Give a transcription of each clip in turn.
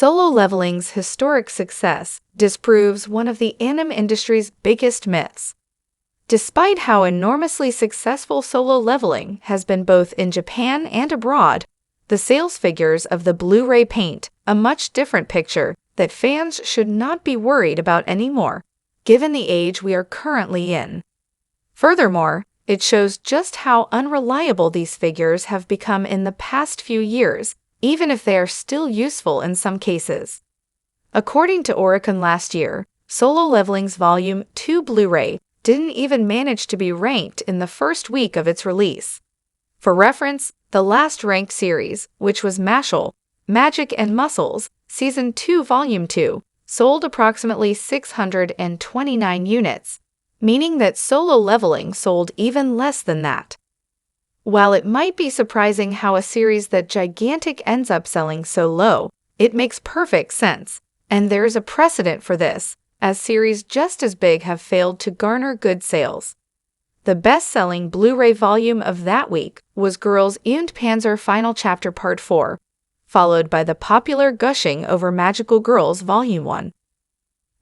Solo Leveling's historic success disproves one of the anime industry's biggest myths. Despite how enormously successful Solo Leveling has been both in Japan and abroad, the sales figures of the Blu-ray paint a much different picture that fans should not be worried about anymore, given the age we are currently in. Furthermore, it shows just how unreliable these figures have become in the past few years, even if they are still useful in some cases. According to Oricon last year, Solo Leveling's Volume 2 Blu-ray didn't even manage to be ranked in the first week of its release. For reference, the last ranked series, which was Mashle, Magic and Muscles, Season 2 Volume 2, sold approximately 629 units, meaning that Solo Leveling sold even less than that. While it might be surprising how a series that gigantic ends up selling so low, it makes perfect sense, and there is a precedent for this, as series just as big have failed to garner good sales. The best-selling Blu-ray volume of that week was Girls und Panzer Final Chapter Part 4, followed by the popular Gushing Over Magical Girls Volume 1.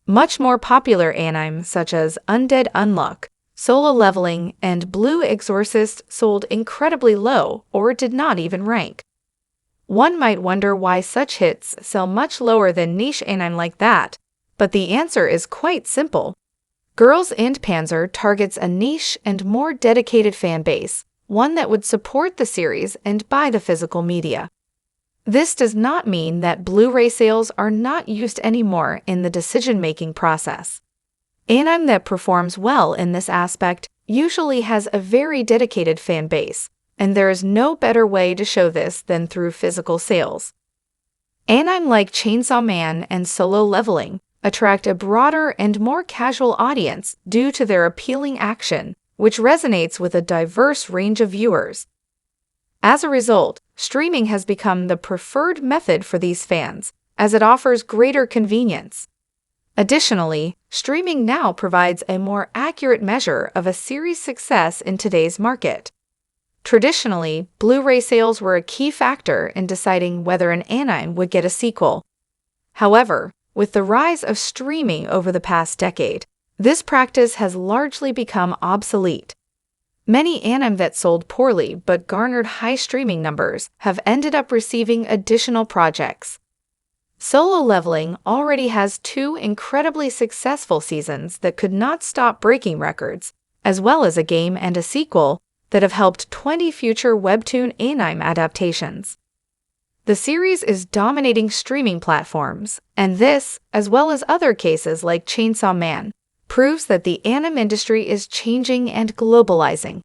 Much more popular anime such as Undead Unluck, Solo Leveling, and Blue Exorcist sold incredibly low or did not even rank. One might wonder why such hits sell much lower than niche anime like that, but the answer is quite simple. Girls und Panzer targets a niche and more dedicated fan base, one that would support the series and buy the physical media. This does not mean that Blu-ray sales are not used anymore in the decision-making process. Anime that performs well in this aspect usually has a very dedicated fan base, and there is no better way to show this than through physical sales. Anime like Chainsaw Man and Solo Leveling attract a broader and more casual audience due to their appealing action, which resonates with a diverse range of viewers. As a result, streaming has become the preferred method for these fans, as it offers greater convenience. Additionally, streaming now provides a more accurate measure of a series' success in today's market. Traditionally, Blu-ray sales were a key factor in deciding whether an anime would get a sequel. However, with the rise of streaming over the past decade, this practice has largely become obsolete. Many anime that sold poorly but garnered high streaming numbers have ended up receiving additional projects. Solo Leveling already has 2 incredibly successful seasons that could not stop breaking records, as well as a game and a sequel that have helped 20 future webtoon anime adaptations. The series is dominating streaming platforms, and this, as well as other cases like Chainsaw Man, proves that the anime industry is changing and globalizing.